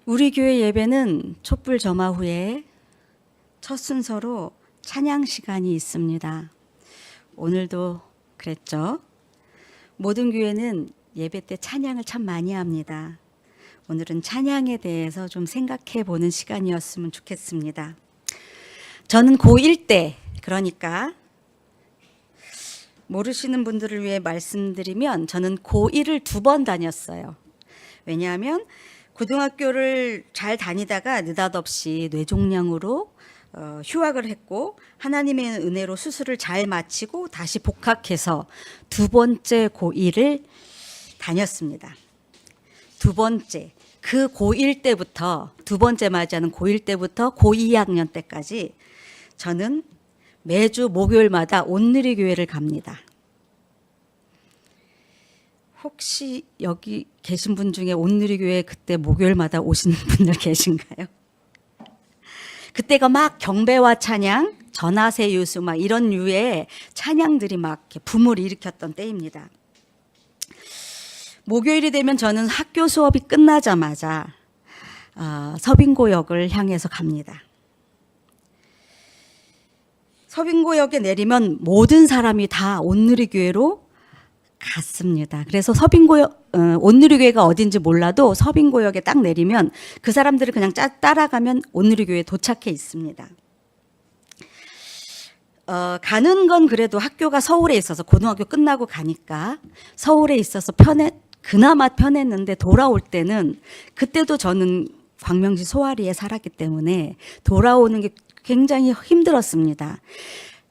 우리 교회 예배는 촛불 점화 후에 첫 순서로 찬양 시간이 있습니다. 오늘도 그랬죠. 모든 교회는 예배 때 찬양을 참 많이 합니다. 오늘은 찬양에 대해서 좀 생각해 보는 시간이었으면 좋겠습니다. 저는 고1 때, 그러니까 모르시는 분들을 위해 말씀드리면 저는 고1을 2번 다녔어요. 왜냐하면 고등학교를 잘 다니다가 느닷없이 뇌종양으로 휴학을 했고, 하나님의 은혜로 수술을 잘 마치고 다시 복학해서 2번째 고1을 다녔습니다. 2번째, 그 고1 때부터, 2번째 맞이하는 고1 때부터 고2학년 때까지 저는 매주 목요일마다 온누리교회를 갑니다. 혹시 여기 계신 분 중에 온누리교회 그때 목요일마다 오시는 분들 계신가요? 그때가 막 경배와 찬양, 전하세 유수 막 이런 류의 찬양들이 막 이렇게 붐을 일으켰던 때입니다. 목요일이 되면 저는 학교 수업이 끝나자마자 서빙고역을 향해서 갑니다. 서빙고역에 내리면 모든 사람이 다 온누리교회로 갔습니다. 그래서 온누리교회가 어딘지 몰라도 서빙고역에 딱 내리면 그 사람들을 그냥 따라가면 온누리교회에 도착해 있습니다. 가는 건 그래도 학교가 서울에 있어서 고등학교 끝나고 가니까 서울에 있어서 그나마 편했는데, 돌아올 때는 그때도 저는 광명시 소아리에 살았기 때문에 돌아오는 게 굉장히 힘들었습니다.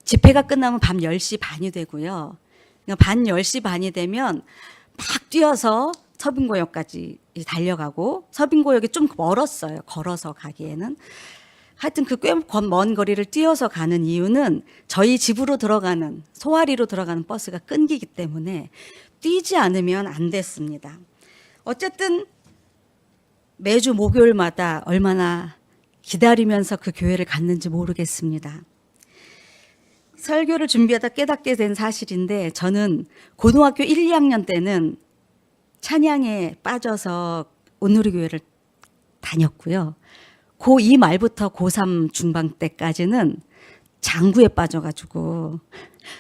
집회가 끝나면 밤 10시 반이 되고요. 밤 10시 반이 되면 막 뛰어서 서빙고역까지 달려가고, 서빙고역이 좀 멀었어요. 걸어서 가기에는. 하여튼 그 꽤 먼 거리를 뛰어서 가는 이유는 저희 집으로 들어가는, 소아리로 들어가는 버스가 끊기기 때문에 뛰지 않으면 안 됐습니다. 어쨌든 매주 목요일마다 얼마나 기다리면서 그 교회를 갔는지 모르겠습니다. 설교를 준비하다 깨닫게 된 사실인데, 저는 고등학교 1, 2학년 때는 찬양에 빠져서 온누리교회를 다녔고요. 고2 말부터 고3 중반 때까지는 장구에 빠져가지고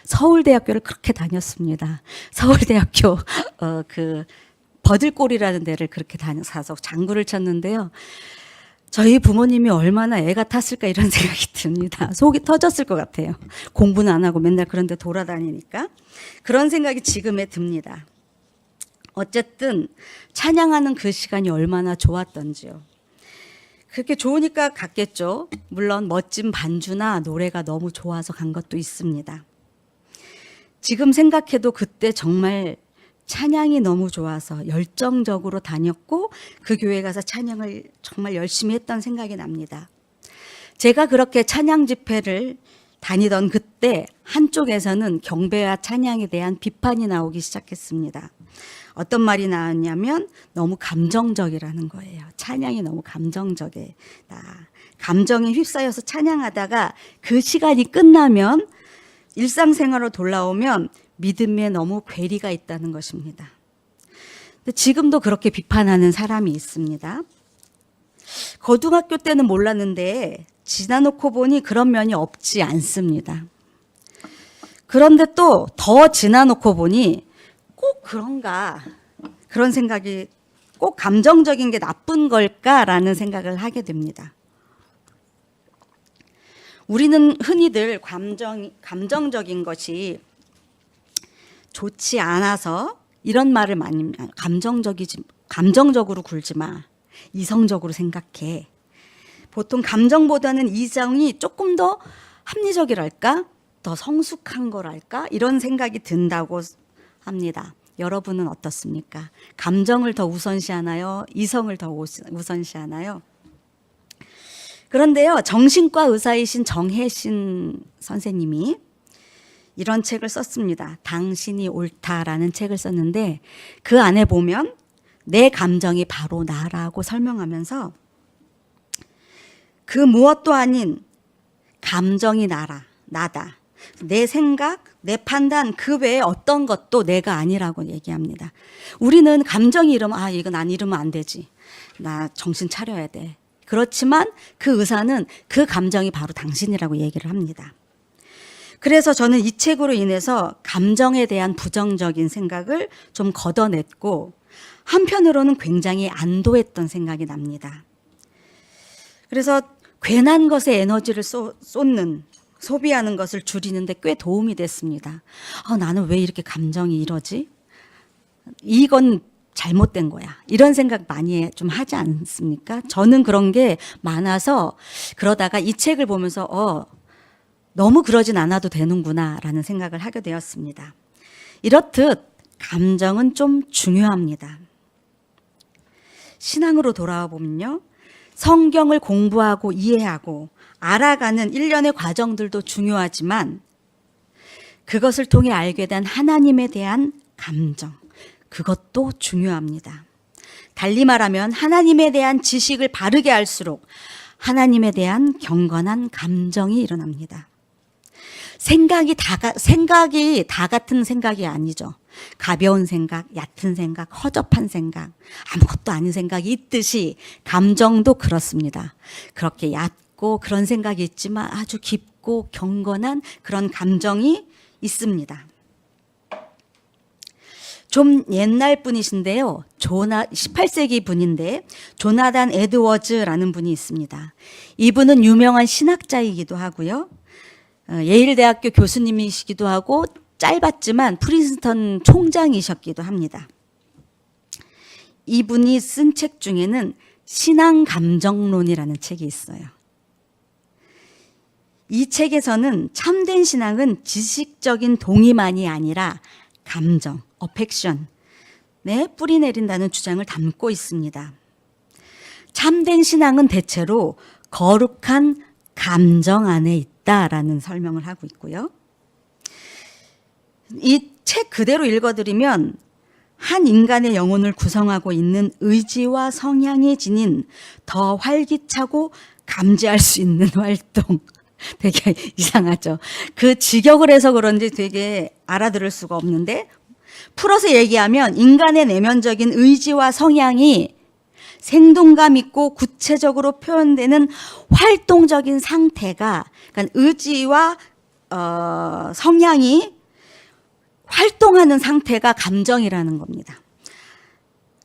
서울대학교를 그렇게 다녔습니다. 서울대학교 그 버들골이라는 데를 그렇게 다녀서 장구를 쳤는데요. 저희 부모님이 얼마나 애가 탔을까 이런 생각이 듭니다. 속이 터졌을 것 같아요. 공부는 안 하고 맨날 그런 데 돌아다니니까. 그런 생각이 지금에 듭니다. 어쨌든 찬양하는 그 시간이 얼마나 좋았던지요. 그렇게 좋으니까 갔겠죠. 물론 멋진 반주나 노래가 너무 좋아서 간 것도 있습니다. 지금 생각해도 그때 정말 찬양이 너무 좋아서 열정적으로 다녔고, 그 교회 가서 찬양을 정말 열심히 했던 생각이 납니다. 제가 그렇게 찬양 집회를 다니던 그때 한쪽에서는 경배와 찬양에 대한 비판이 나오기 시작했습니다. 어떤 말이 나왔냐면 너무 감정적이라는 거예요. 찬양이 너무 감정적이다. 감정에 휩싸여서 찬양하다가 그 시간이 끝나면, 일상생활로 돌아오면 믿음에 너무 괴리가 있다는 것입니다. 근데 지금도 그렇게 비판하는 사람이 있습니다. 고등학교 때는 몰랐는데 지나놓고 보니 그런 면이 없지 않습니다. 그런데 또 더 지나놓고 보니 꼭 그런가, 그런 생각이, 꼭 감정적인 게 나쁜 걸까라는 생각을 하게 됩니다. 우리는 흔히들 감정적인 것이 좋지 않아서 이런 말을 많이, 감정적으로 굴지 마, 이성적으로 생각해. 보통 감정보다는 이성이 조금 더 합리적이랄까, 더 성숙한 거랄까, 이런 생각이 든다고 합니다. 여러분은 어떻습니까? 감정을 더 우선시하나요? 이성을 더 우선시하나요? 그런데요, 정신과 의사이신 정혜신 선생님이 이런 책을 썼습니다. 당신이 옳다라는 책을 썼는데, 그 안에 보면 내 감정이 바로 나라고 설명하면서 그 무엇도 아닌 감정이 나다. 내 생각, 내 판단 그 외에 어떤 것도 내가 아니라고 얘기합니다. 우리는 감정이 이러면 이거 난 이러면 안 되지. 나 정신 차려야 돼. 그렇지만 그 의사는 그 감정이 바로 당신이라고 얘기를 합니다. 그래서 저는 이 책으로 인해서 감정에 대한 부정적인 생각을 좀 걷어냈고 한편으로는 굉장히 안도했던 생각이 납니다. 그래서 괜한 것에 에너지를 쏟는 소비하는 것을 줄이는데 꽤 도움이 됐습니다. 나는 왜 이렇게 감정이 이러지? 이건 잘못된 거야. 이런 생각 많이 좀 하지 않습니까? 저는 그런 게 많아서 그러다가 이 책을 보면서 너무 그러진 않아도 되는구나 라는 생각을 하게 되었습니다. 이렇듯 감정은 좀 중요합니다. 신앙으로 돌아와 보면요. 성경을 공부하고 이해하고 알아가는 일련의 과정들도 중요하지만 그것을 통해 알게 된 하나님에 대한 감정, 그것도 중요합니다. 달리 말하면 하나님에 대한 지식을 바르게 알수록 하나님에 대한 경건한 감정이 일어납니다. 생각이 다 같은 생각이 아니죠. 가벼운 생각, 얕은 생각, 허접한 생각, 아무것도 아닌 생각이 있듯이 감정도 그렇습니다. 그렇게 얕고 그런 생각이 있지만 아주 깊고 경건한 그런 감정이 있습니다. 좀 옛날 분이신데요. 18세기 분인데 조나단 에드워즈라는 분이 있습니다. 이분은 유명한 신학자이기도 하고요. 예일대학교 교수님이시기도 하고 짧았지만 프린스턴 총장이셨기도 합니다. 이분이 쓴 책 중에는 신앙감정론이라는 책이 있어요. 이 책에서는 참된 신앙은 지식적인 동의만이 아니라 감정, 어펙션에 뿌리 내린다는 주장을 담고 있습니다. 참된 신앙은 대체로 거룩한 감정 안에 있다라는 설명을 하고 있고요. 이 책 그대로 읽어드리면 한 인간의 영혼을 구성하고 있는 의지와 성향이 지닌 더 활기차고 감지할 수 있는 활동. 되게 이상하죠. 그 직역을 해서 그런지 되게 알아들을 수가 없는데 풀어서 얘기하면 인간의 내면적인 의지와 성향이 생동감 있고 구체적으로 표현되는 활동적인 상태가, 그러니까 의지와 성향이 활동하는 상태가 감정이라는 겁니다.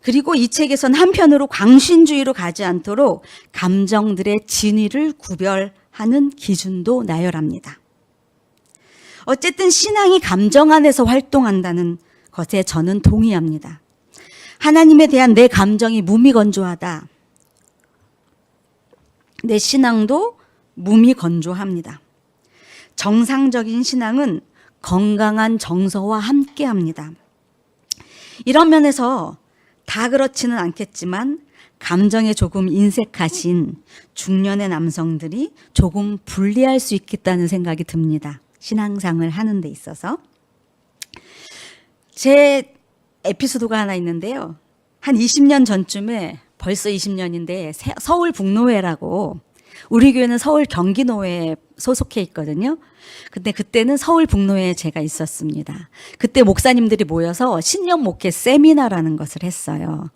그리고 이 책에서는 한편으로 광신주의로 가지 않도록 감정들의 진위를 구별하는 기준도 나열합니다. 어쨌든 신앙이 감정 안에서 활동한다는 것에 저는 동의합니다. 하나님에 대한 내 감정이 무미건조하다. 내 신앙도 무미건조합니다. 정상적인 신앙은 건강한 정서와 함께합니다. 이런 면에서 다 그렇지는 않겠지만 감정에 조금 인색하신 중년의 남성들이 조금 불리할 수 있겠다는 생각이 듭니다. 신앙생활을 하는 데 있어서. 제 에피소드가 하나 있는데요. 한 20년 전쯤에, 벌써 20년인데 서울 북노회라고, 우리 교회는 서울 경기노회에 소속해 있거든요. 근데 그때는 서울 북노회에 제가 있었습니다. 그때 목사님들이 모여서 신년 목회 세미나라는 것을 했어요.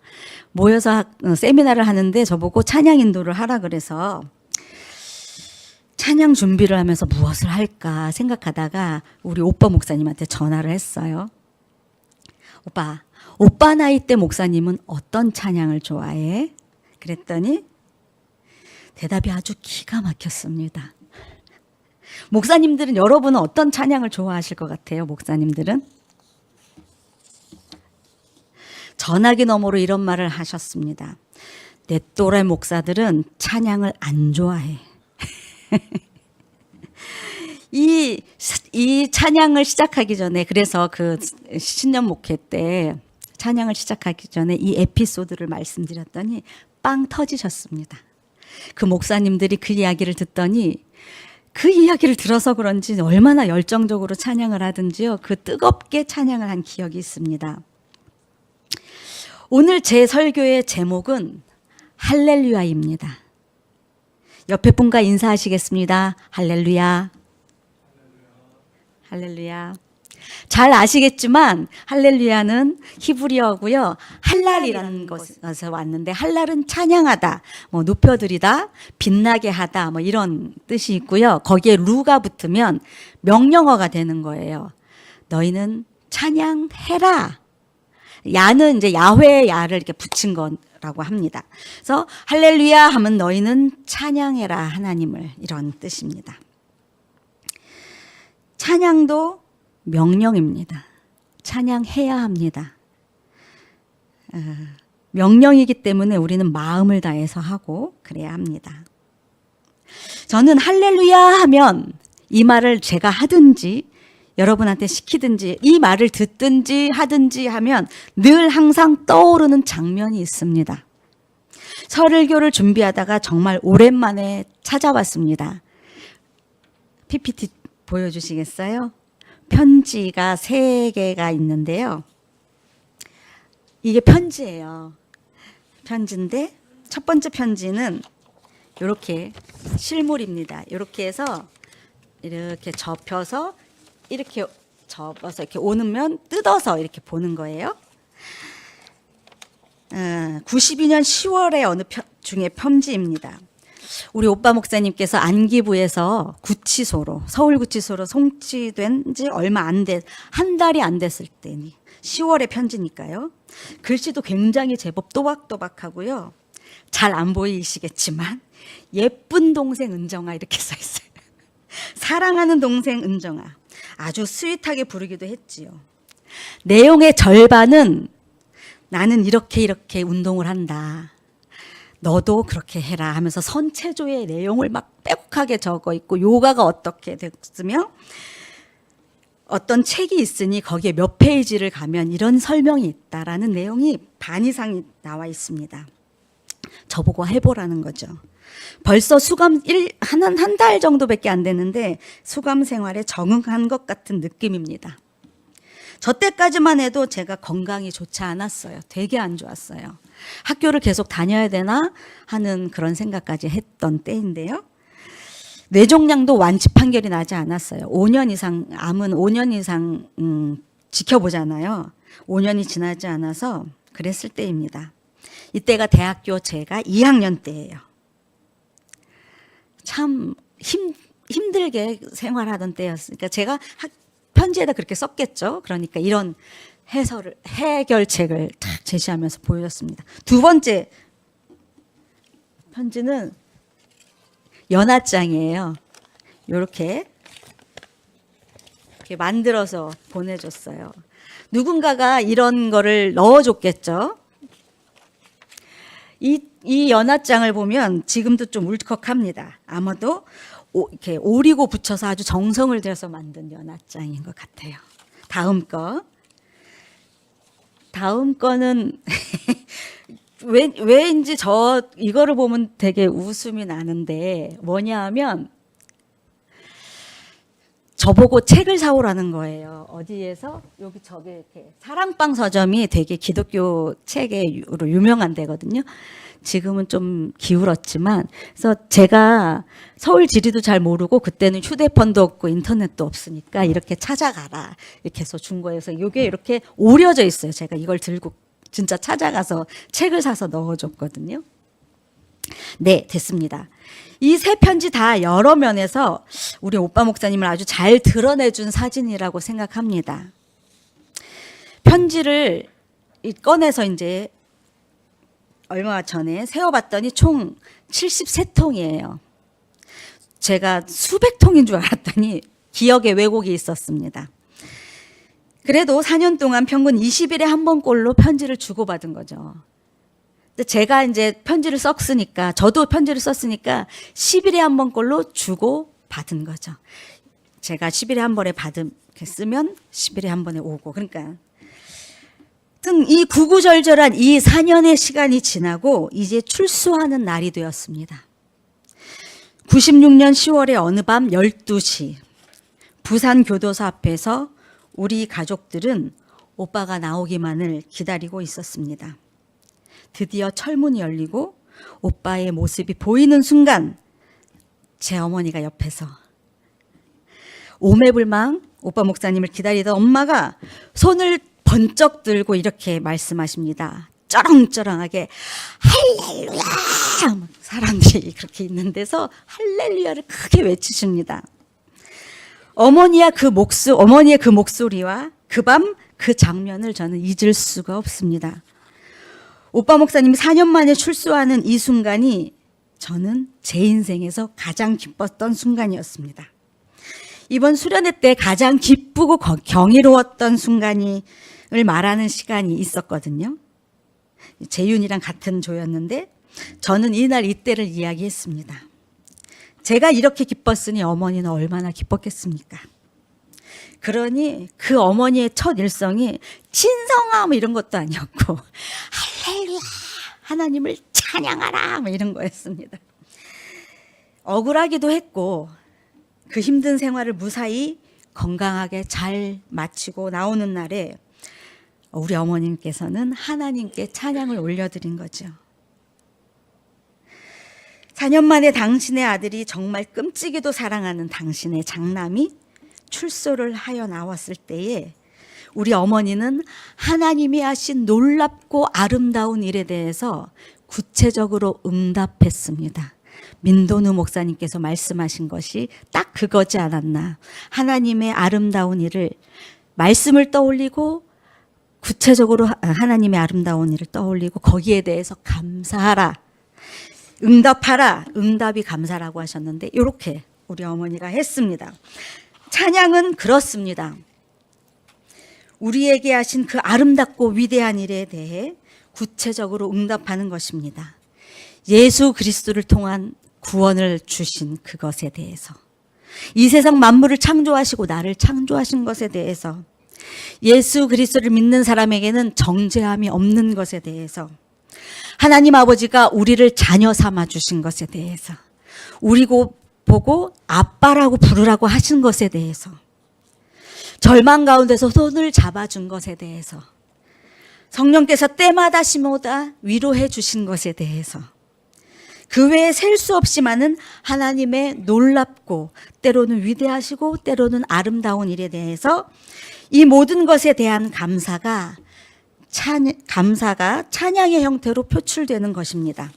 모여서 세미나를 하는데 저보고 찬양 인도를 하라 그래서 찬양 준비를 하면서 무엇을 할까 생각하다가 우리 오빠 목사님한테 전화를 했어요. 오빠 나이 때 목사님은 어떤 찬양을 좋아해? 그랬더니 대답이 아주 기가 막혔습니다. 목사님들은, 여러분은 어떤 찬양을 좋아하실 것 같아요? 목사님들은? 전화기 너머로 이런 말을 하셨습니다. 내 또래 목사들은 찬양을 안 좋아해. 이 찬양을 시작하기 전에, 그래서 그 신년 목회 때 찬양을 시작하기 전에 이 에피소드를 말씀드렸더니 빵 터지셨습니다. 그 목사님들이 그 이야기를 듣더니 그 이야기를 들어서 그런지 얼마나 열정적으로 찬양을 하든지요. 그 뜨겁게 찬양을 한 기억이 있습니다. 오늘 제 설교의 제목은 할렐루야입니다. 옆에 분과 인사하시겠습니다. 할렐루야. 할렐루야. 잘 아시겠지만 할렐루야는 히브리어고요. 할랄이라는 것에서 왔는데 할랄은 찬양하다, 뭐 높여드리다, 빛나게 하다, 뭐 이런 뜻이 있고요. 거기에 루가 붙으면 명령어가 되는 거예요. 너희는 찬양해라. 야는 이제 야훼의 야를 이렇게 붙인 거라고 합니다. 그래서 할렐루야 하면 너희는 찬양해라 하나님을, 이런 뜻입니다. 찬양도 명령입니다. 찬양해야 합니다. 명령이기 때문에 우리는 마음을 다해서 하고 그래야 합니다. 저는 할렐루야 하면 이 말을 제가 하든지 여러분한테 시키든지 이 말을 듣든지 하든지 하면 늘 항상 떠오르는 장면이 있습니다. 설교를 준비하다가 정말 오랜만에 찾아봤습니다. PPT 보여주시겠어요? 편지가 3개가 있는데요. 이게 편지예요. 편지인데 첫 번째 편지는 이렇게 실물입니다. 이렇게 해서 이렇게 접혀서 이렇게 접어서 이렇게 오면 뜯어서 이렇게 보는 거예요. 92년 10월에 어느 중에 편지입니다. 우리 오빠 목사님께서 안기부에서 구치소로, 서울구치소로 송치된 지 얼마 안 돼, 한 달이 안 됐을 때니 10월의 편지니까요. 글씨도 굉장히 제법 또박또박하고요. 잘 안 보이시겠지만 예쁜 동생 은정아 이렇게 써 있어요. 사랑하는 동생 은정아. 아주 스윗하게 부르기도 했지요. 내용의 절반은 나는 이렇게 운동을 한다. 너도 그렇게 해라 하면서 선체조의 내용을 막 빼곡하게 적어 있고, 요가가 어떻게 됐으며 어떤 책이 있으니 거기에 몇 페이지를 가면 이런 설명이 있다라는 내용이 반 이상이 나와 있습니다. 저보고 해보라는 거죠. 벌써 수감 한 달 정도밖에 안 됐는데 수감 생활에 적응한 것 같은 느낌입니다. 저 때까지만 해도 제가 건강이 좋지 않았어요. 되게 안 좋았어요. 학교를 계속 다녀야 되나 하는 그런 생각까지 했던 때인데요. 뇌종양도 완치 판결이 나지 않았어요. 5년 이상, 암은 5년 이상 지켜보잖아요. 5년이 지나지 않아서 그랬을 때입니다. 이때가 대학교 제가 2학년 때예요. 참 힘들게 생활하던 때였으니까 제가 편지에다 그렇게 썼겠죠. 그러니까 이런 해결책을 탁 제시하면서 보여줬습니다. 두 번째 편지는 연하장이에요. 이렇게 만들어서 보내줬어요. 누군가가 이런 거를 넣어줬겠죠. 이 연하장을 보면 지금도 좀 울컥합니다. 아마도 이렇게 오리고 붙여서 아주 정성을 들여서 만든 연하장인 것 같아요. 다음 거는 왜인지 이거를 보면 되게 웃음이 나는데 뭐냐 하면 저보고 책을 사오라는 거예요. 어디에서? 여기 저기 이렇게 사랑방 서점이 되게 기독교 책으로 유명한 데거든요. 지금은 좀 기울었지만, 그래서 제가 서울 지리도 잘 모르고 그때는 휴대폰도 없고 인터넷도 없으니까 이렇게 찾아가라 이렇게 해서 준 거예요. 그래서 이게 이렇게 오려져 있어요. 제가 이걸 들고 진짜 찾아가서 책을 사서 넣어줬거든요. 네, 됐습니다. 이 세 편지 다 여러 면에서 우리 오빠 목사님을 아주 잘 드러내준 사진이라고 생각합니다. 편지를 꺼내서 이제 얼마 전에 세어봤더니 총 73통이에요. 제가 수백 통인 줄 알았더니 기억에 왜곡이 있었습니다. 그래도 4년 동안 평균 20일에 한 번꼴로 편지를 주고받은 거죠. 제가 이제 편지를 썼으니까, 저도 편지를 썼으니까 10일에 한 번꼴로 주고받은 거죠. 제가 10일에 한 번에 쓰면 10일에 한 번에 오고. 그러니까 이 구구절절한 이 4년의 시간이 지나고 이제 출소하는 날이 되었습니다. 96년 10월의 어느 밤 12시 부산 교도소 앞에서 우리 가족들은 오빠가 나오기만을 기다리고 있었습니다. 드디어 철문이 열리고 오빠의 모습이 보이는 순간 제 어머니가 옆에서 오매불망 오빠 목사님을 기다리던 엄마가 손을 번쩍 들고 이렇게 말씀하십니다. 쩌렁쩌렁하게 할렐루야! 사람들이 그렇게 있는 데서 할렐루야를 크게 외치십니다. 어머니의 그 목소리와 그 밤 그 장면을 저는 잊을 수가 없습니다. 오빠 목사님이 4년 만에 출소하는 이 순간이 저는 제 인생에서 가장 기뻤던 순간이었습니다. 이번 수련회 때 가장 기쁘고 경이로웠던 순간을 말하는 시간이 있었거든요. 재윤이랑 같은 조였는데 저는 이날 이때를 이야기했습니다. 제가 이렇게 기뻤으니 어머니는 얼마나 기뻤겠습니까? 그러니 그 어머니의 첫 일성이 친성함 이런 것도 아니었고 할렐루야 하나님을 찬양하라 뭐 이런 거였습니다. 억울하기도 했고 그 힘든 생활을 무사히 건강하게 잘 마치고 나오는 날에 우리 어머님께서는 하나님께 찬양을 올려드린 거죠. 4년 만에 당신의 아들이 정말 끔찍이도 사랑하는 당신의 장남이 출소를 하여 나왔을 때에 우리 어머니는 하나님이 하신 놀랍고 아름다운 일에 대해서 구체적으로 응답했습니다. 민도누 목사님께서 말씀하신 것이 딱 그거지 않았나. 하나님의 아름다운 일을 말씀을 떠올리고 구체적으로 하나님의 아름다운 일을 떠올리고 거기에 대해서 감사하라. 응답하라. 응답이 감사라고 하셨는데 이렇게 우리 어머니가 했습니다. 찬양은 그렇습니다. 우리에게 하신 그 아름답고 위대한 일에 대해 구체적으로 응답하는 것입니다. 예수 그리스도를 통한 구원을 주신 그것에 대해서, 이 세상 만물을 창조하시고 나를 창조하신 것에 대해서, 예수 그리스도를 믿는 사람에게는 정죄함이 없는 것에 대해서, 하나님 아버지가 우리를 자녀 삼아 주신 것에 대해서, 우리고 보고 아빠라고 부르라고 하신 것에 대해서, 절망 가운데서 손을 잡아준 것에 대해서, 성령께서 때마다 시모다 위로해 주신 것에 대해서, 그 외에 셀 수 없이 많은 하나님의 놀랍고 때로는 위대하시고 때로는 아름다운 일에 대해서 이 모든 것에 대한 감사가 찬양의 형태로 표출되는 것입니다.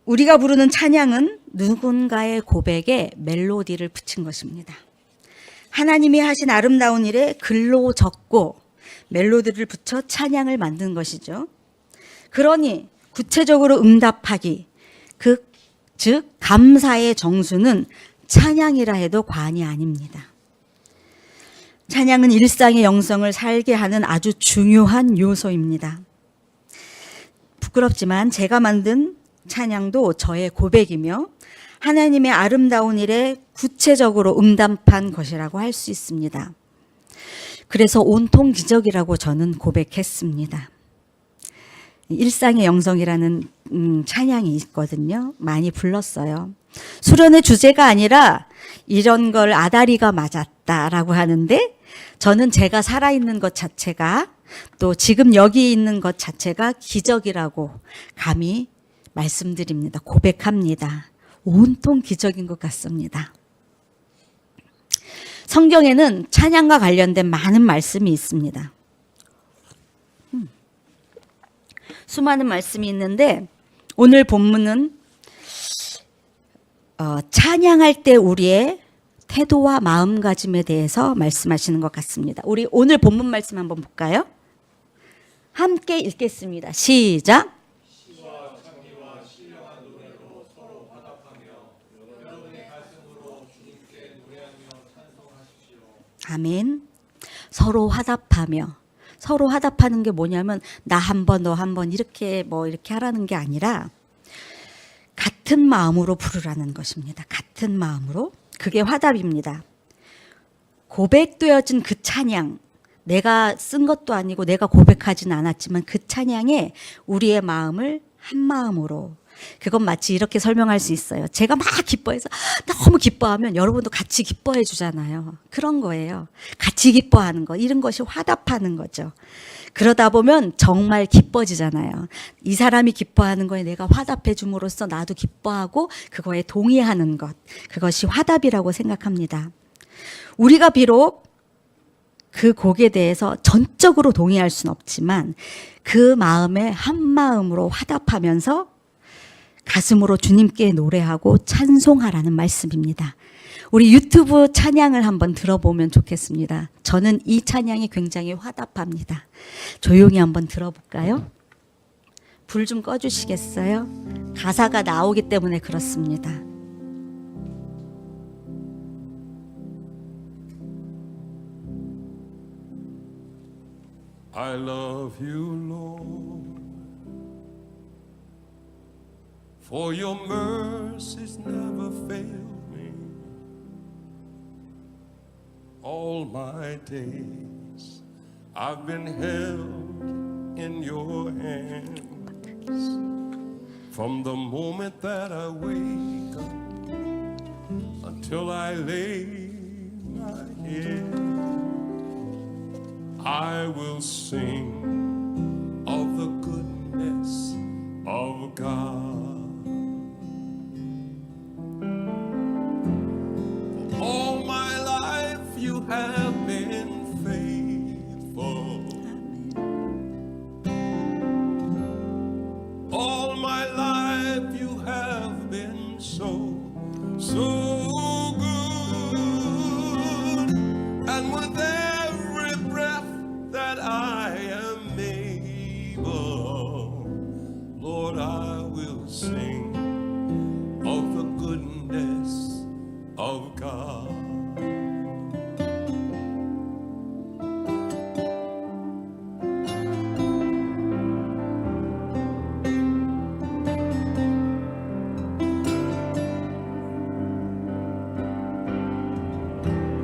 우리가 부르는 찬양은 누군가의 고백에 멜로디를 붙인 것입니다. 하나님이 하신 아름다운 일에 글로 적고 멜로디를 붙여 찬양을 만든 것이죠. 그러니 구체적으로 응답하기, 즉 감사의 정수는 찬양이라 해도 과언이 아닙니다. 찬양은 일상의 영성을 살게 하는 아주 중요한 요소입니다. 부끄럽지만 제가 만든 찬양도 저의 고백이며 하나님의 아름다운 일에 구체적으로 응답한 것이라고 할 수 있습니다. 그래서 온통 기적이라고 저는 고백했습니다. 일상의 영성이라는 찬양이 있거든요. 많이 불렀어요. 수련의 주제가 아니라 이런 걸 아다리가 맞았다라고 하는데 저는 제가 살아있는 것 자체가 또 지금 여기 있는 것 자체가 기적이라고 감히 말씀드립니다. 고백합니다. 온통 기적인 것 같습니다. 성경에는 찬양과 관련된 많은 말씀이 있습니다. 수많은 말씀이 있는데 오늘 본문은 찬양할 때 우리의 태도와 마음가짐에 대해서 말씀하시는 것 같습니다. 우리 오늘 본문 말씀 한번 볼까요? 함께 읽겠습니다. 시작. 아멘. 서로 화답하며, 서로 화답하는 게 뭐냐면 나 한 번, 너 한 번 이렇게 이렇게 하라는 게 아니라 같은 마음으로 부르라는 것입니다. 같은 마음으로. 그게 화답입니다. 고백되어진 그 찬양, 내가 쓴 것도 아니고 내가 고백하진 않았지만 그 찬양에 우리의 마음을 한 마음으로 그건 마치 이렇게 설명할 수 있어요. 제가 막 기뻐해서 너무 기뻐하면 여러분도 같이 기뻐해 주잖아요. 그런 거예요. 같이 기뻐하는 거, 이런 것이 화답하는 거죠. 그러다 보면 정말 기뻐지잖아요. 이 사람이 기뻐하는 거에 내가 화답해 줌으로써 나도 기뻐하고 그거에 동의하는 것, 그것이 화답이라고 생각합니다. 우리가 비록 그 곡에 대해서 전적으로 동의할 수는 없지만 그 마음에 한 마음으로 화답하면서 가슴으로 주님께 노래하고 찬송하라는 말씀입니다. 우리 유튜브 찬양을 한번 들어보면 좋겠습니다. 저는 이 찬양이 굉장히 화답합니다. 조용히 한번 들어볼까요? 불 좀 꺼주시겠어요? 가사가 나오기 때문에 그렇습니다. I love you, Lord, for your mercies never fail me. All my days I've been held in your hands. From the moment that I wake up until I lay my head, I will sing of the goodness of God. For all my life you have been faithful. All my life you have been so good. And with every breath that I am able, Lord, I will sing of the goodness of God.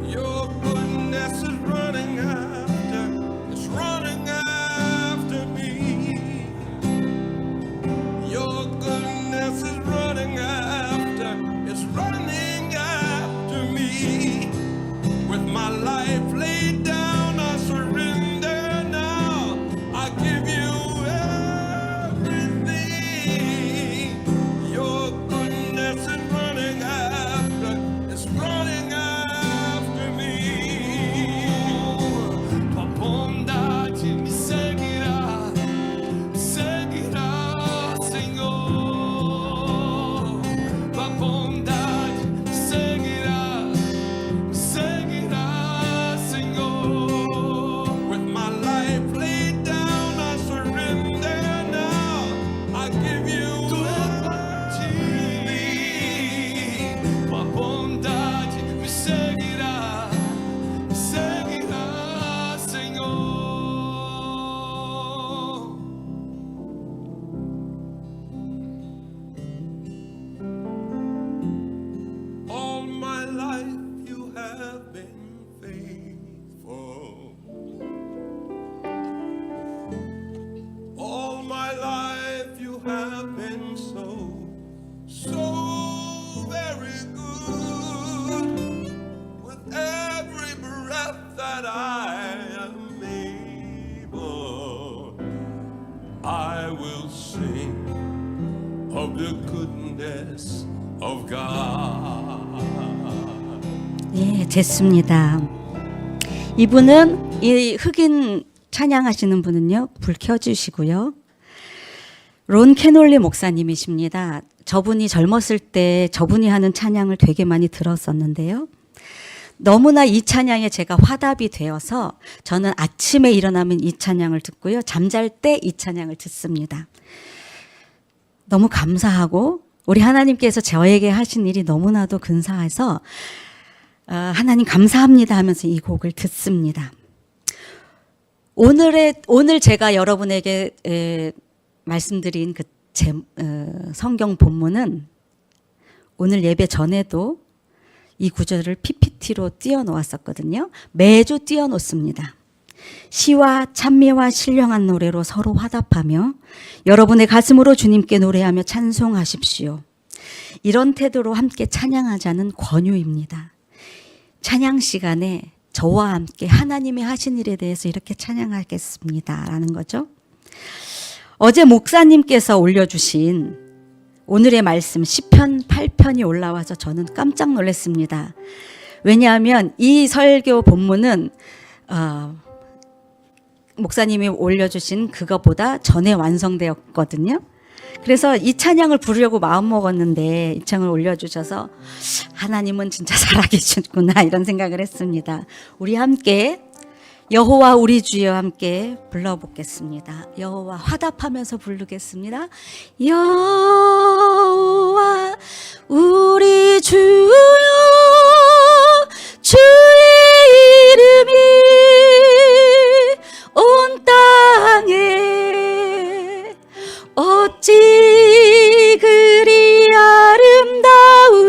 Your goodness is running after me. Your goodness is running after me. With my life laid down, I surrender now. I give you everything. Your goodness is running after me. Bondade me seguirá, Senhor. Tua bondade me seguirá, Senhor. With my life laid down, I surrender now. I give you everything. Tua bondade me seguirá, Senhor. All my life you have been faithful. All my life you have been so very good. With every breath that I am able, I will sing of the goodness of God. 예, 됐습니다. 이분은 이 흑인 찬양하시는 분은요, 불 켜주시고요. 론 캐놀리 목사님이십니다. 저분이 젊었을 때 저분이 하는 찬양을 되게 많이 들었었는데요. 너무나 이 찬양에 제가 화답이 되어서 저는 아침에 일어나면 이 찬양을 듣고요. 잠잘 때 이 찬양을 듣습니다. 너무 감사하고 우리 하나님께서 저에게 하신 일이 너무나도 근사해서 하나님 감사합니다 하면서 이 곡을 듣습니다. 오늘 제가 여러분에게 말씀드린 그 성경 본문은 오늘 예배 전에도 이 구절을 PPT로 띄워 놓았었거든요. 매주 띄워 놓습니다. 시와 찬미와 신령한 노래로 서로 화답하며 여러분의 가슴으로 주님께 노래하며 찬송하십시오. 이런 태도로 함께 찬양하자는 권유입니다. 찬양 시간에 저와 함께 하나님의 하신 일에 대해서 이렇게 찬양하겠습니다 라는 거죠. 어제 목사님께서 올려주신 오늘의 말씀 시편 8편이 올라와서 저는 깜짝 놀랐습니다. 왜냐하면 이 설교 본문은 목사님이 올려주신 그것보다 전에 완성되었거든요. 그래서 이 찬양을 부르려고 마음먹었는데 이 찬양을 올려주셔서 하나님은 진짜 살아계시구나 이런 생각을 했습니다. 우리 함께 여호와 우리 주여 함께 불러보겠습니다. 여호와 화답하면서 부르겠습니다. 여호와 우리 주여 주의 이름이 온 땅에 어찌 그리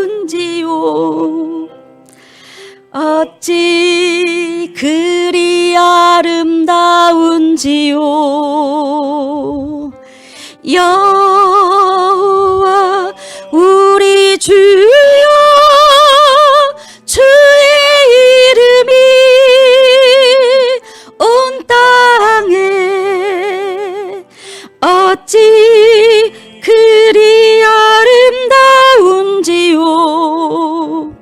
아름다운지요 어찌 그리 아름다운지요 여호와 우리 주여 주의 이름이 온 땅에 어찌 그리 아름다운지요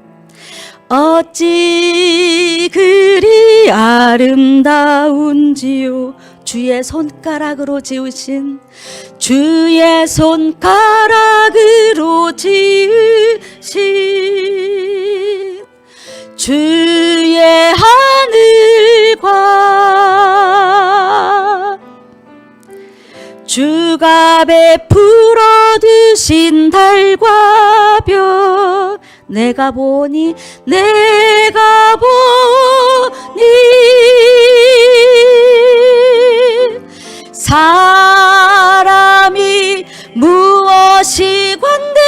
어찌 그리 아름다운지요 주의 손가락으로 지으신 주의 손가락으로 지으신 주의 하늘과 주가 베풀어 두신 달과 별 내가 보니 사람이 무엇이 관대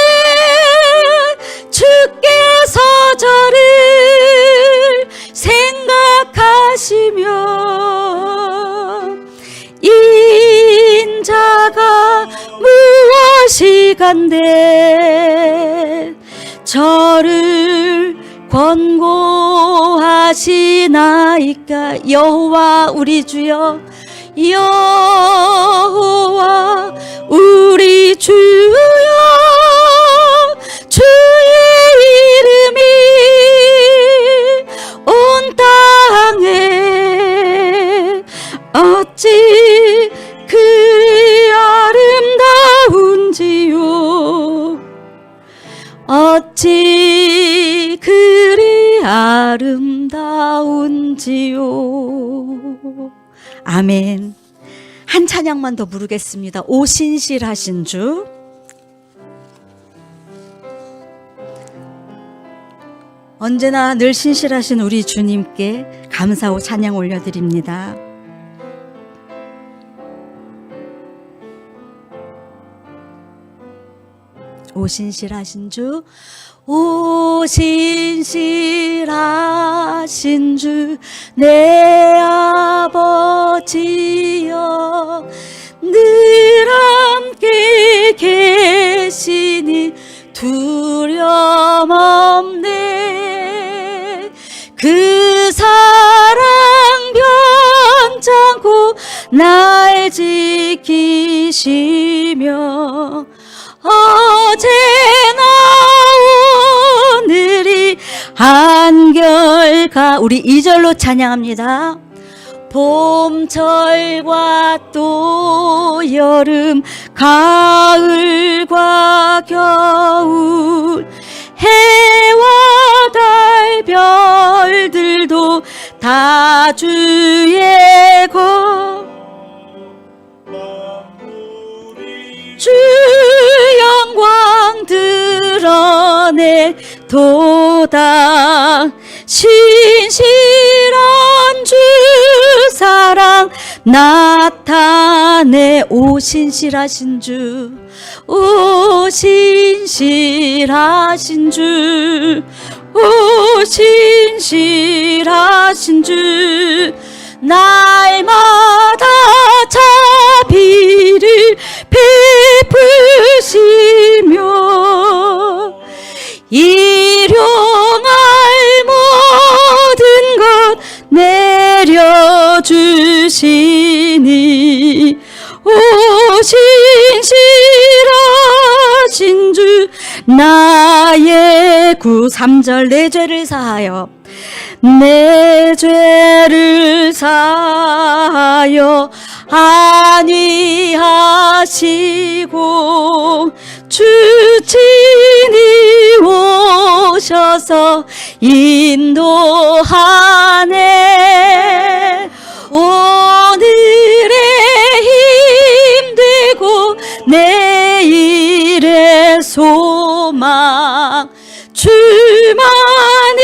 주께서 저를 생각하시며 인자가 무엇이 간대 저를 권고하시나이까 여호와 우리 주여 여호와 우리 주여 주의 이름이 온 땅에 어찌 그리 아름다운지요 어찌 그리 아름다운지요 아멘. 한 찬양만 더 부르겠습니다. 오 신실하신 주 언제나 늘 신실하신 우리 주님께 감사하고 찬양 올려드립니다. 오 신실하신 주 오 신실하신 주 내 아버지여 늘 함께 계시니 두려움 없네 그 사랑 변찮고 날 지키시며 어제나 오늘이 한결가 우리 2절로 찬양합니다. 봄철과 또 여름 가을과 겨울 해와 달 별들도 다 주의 것 주 영광 드러내 도다 신실한 주 사랑 나타내 오 신실하신 주 오 신실하신 주 오 신실하신 주 나의 내려주시니 오신 신실하신 주 나의 구 3절 내 죄를 사하여 내 죄를 사하여 안위하시고 주 친히 오셔서 인도하네. 오늘의 힘되고 내일의 소망 주만이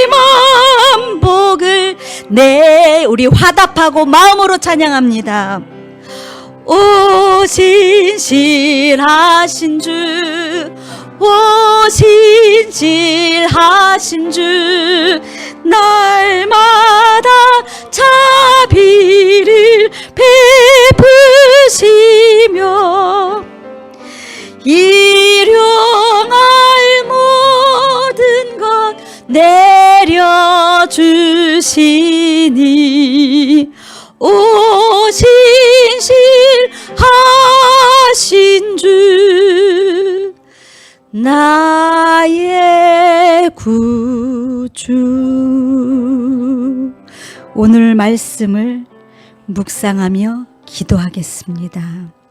만복을 내 우리 화답하고 마음으로 찬양합니다. 오신 실하신 주 오신 실하신 주 날마다 자비를 베푸시며 일용할 모든 것 내려주시니 오신 실하신 주 나의 구주. 오늘 말씀을 묵상하며 기도하겠습니다.